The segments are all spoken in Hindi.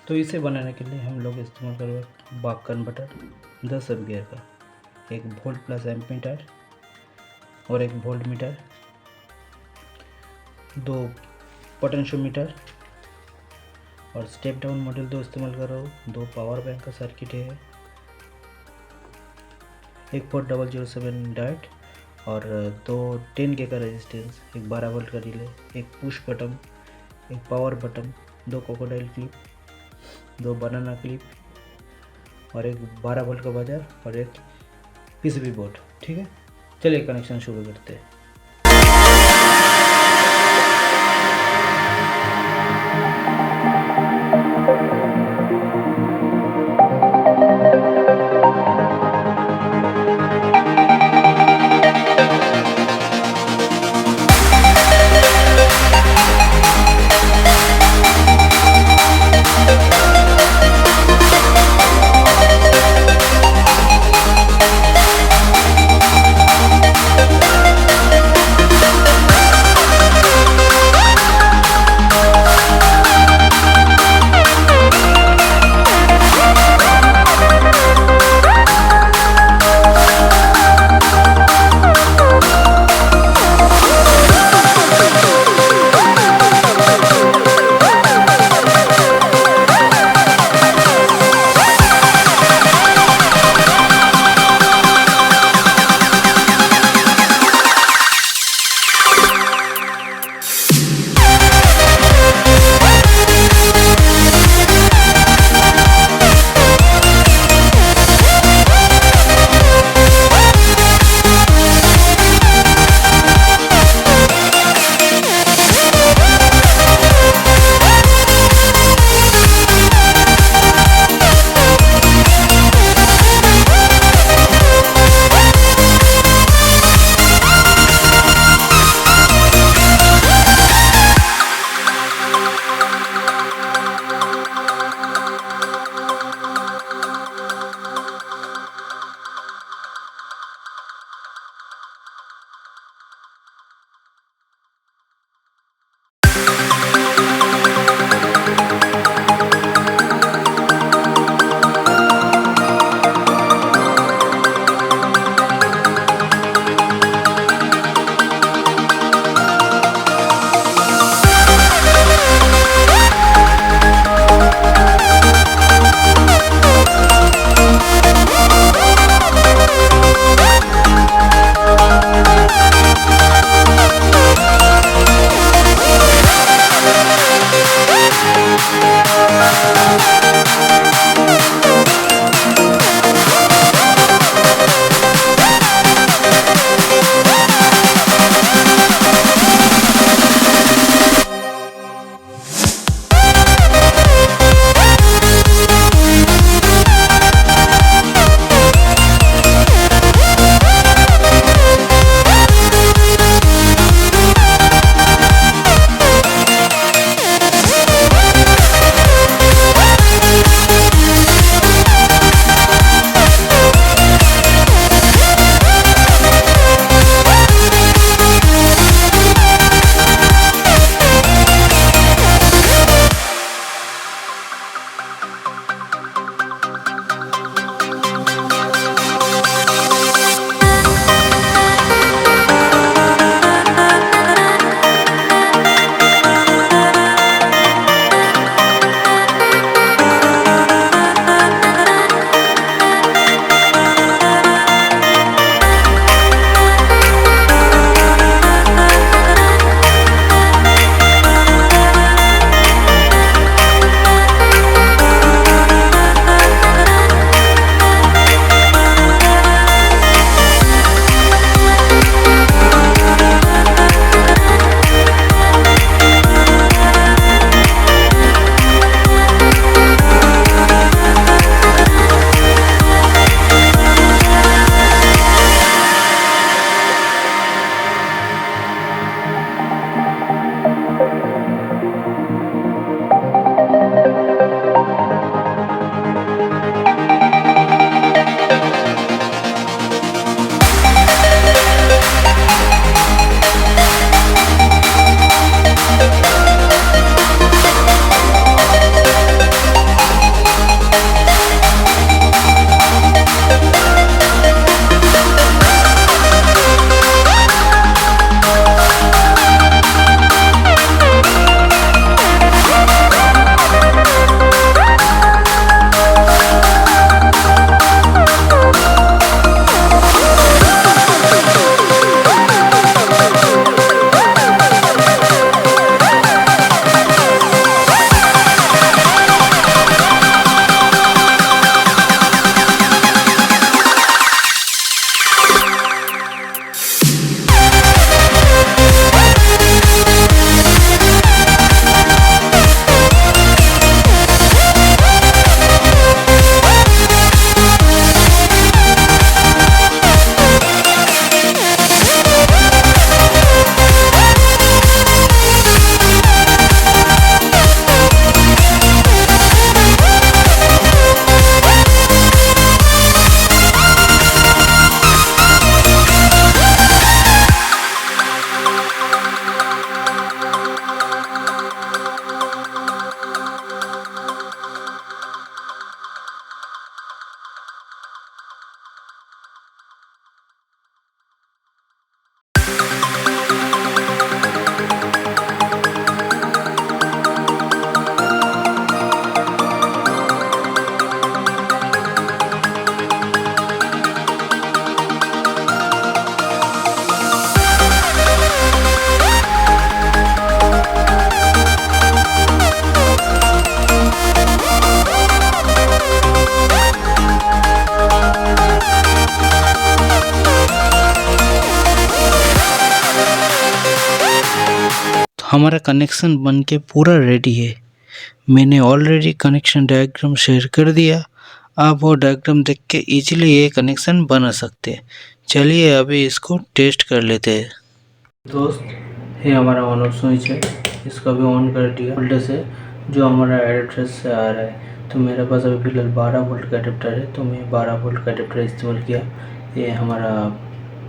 तो इसे बनाने के लिए हम लोग इस्तेमाल करेंगे बक कन्वर्टर 10 एम्पियर का, एक वोल्ट प्लस एम्पीमीटर और एक वोल्ट मीटर, 2 पोटेंशियोमीटर और स्टेप डाउन मॉडल 2 इस्तेमाल कर रहा हूँ, 2 पावर बैंक का सर्किट है, एक 4007 डायोड और 2 10K का रेजिस्टेंस, एक 12 वोल्ट का रिले, एक पुश बटन, एक पावर बटन, 2 क्रोकोडाइल क्लिप, 2 बनाना क्लिप और एक 12 वोल्ट का बाजार और एक पीसीबी बोर्ड। ठीक है, चलिए कनेक्शन शुरू करते हैं। हमारा कनेक्शन बन के पूरा रेडी है। मैंने ऑलरेडी कनेक्शन डायग्राम शेयर कर दिया। आप वो डायग्राम देख के इजीली ये कनेक्शन बना सकते हैं। चलिए अभी इसको टेस्ट कर लेते हैं। दोस्त, ये हमारा ऑन ऑफ स्विच है, इसको भी ऑन कर दिया। वोल्टेज है जो हमारा एडेप्टर से आ रहा है, तो मेरे पास अभी फिलहाल 12 वोल्ट का एडेप्टर है, तो मैं 12 वोल्ट का एडेप्टर इस्तेमाल किया। ये हमारा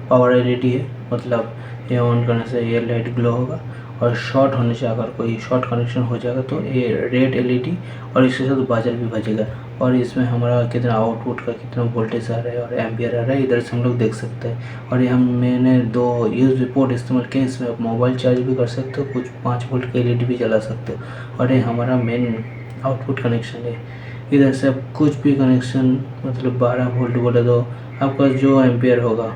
पावर एलईडी है, मतलब ये ऑन करने से ये लाइट ग्लो होगा, और शॉर्ट होने से अगर कोई शॉर्ट कनेक्शन हो जाएगा तो ये रेड एलईडी और इसके साथ बाजर भी बजेगा। और इसमें हमारा कितना आउटपुट का कितना वोल्टेज आ रहा है और एम्पियर आ रहा है, इधर से हम लोग देख सकते हैं। और ये मैंने 2 यूएसबी पोर्ट इस्तेमाल किए, इसमें आप मोबाइल चार्ज भी कर सकते हो, कुछ 5 वोल्ट की एलईडी भी जला सकते हो। और ये हमारा मेन आउटपुट कनेक्शन है। इधर से आप कुछ भी कनेक्शन, मतलब 12 वोल्ट बोले तो आपका जो एम्पियर होगा,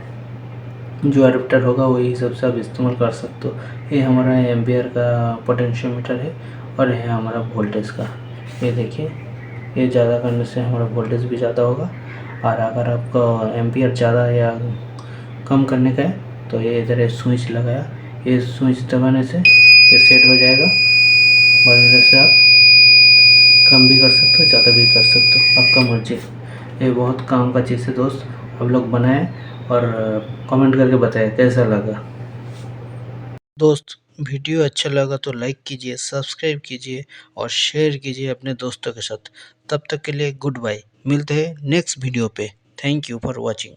जो एडाप्टर होगा वही हिसाब से आप इस्तेमाल कर सकते हो। ये हमारा एम्पियर का पोटेंशियोमीटर है और ये हमारा वोल्टेज का। ये देखिए, ये ज़्यादा करने से हमारा वोल्टेज भी ज़्यादा होगा, और अगर आपका एम्पियर ज़्यादा या कम करने का है तो ये इधर स्विच लगाया, ये स्विच दबाने से ये सेट हो जाएगा। और इधर से आप कम भी कर सकते हो, ज़्यादा भी कर सकते हो, आपका मर्जी। ये बहुत काम का चीज़ है दोस्त, आप लोग बनाएं और कमेंट करके बताएं कैसा लगा। दोस्त, वीडियो अच्छा लगा तो लाइक कीजिए, सब्सक्राइब कीजिए और शेयर कीजिए अपने दोस्तों के साथ। तब तक के लिए गुड बाय, मिलते हैं नेक्स्ट वीडियो पे। Thank you for watching.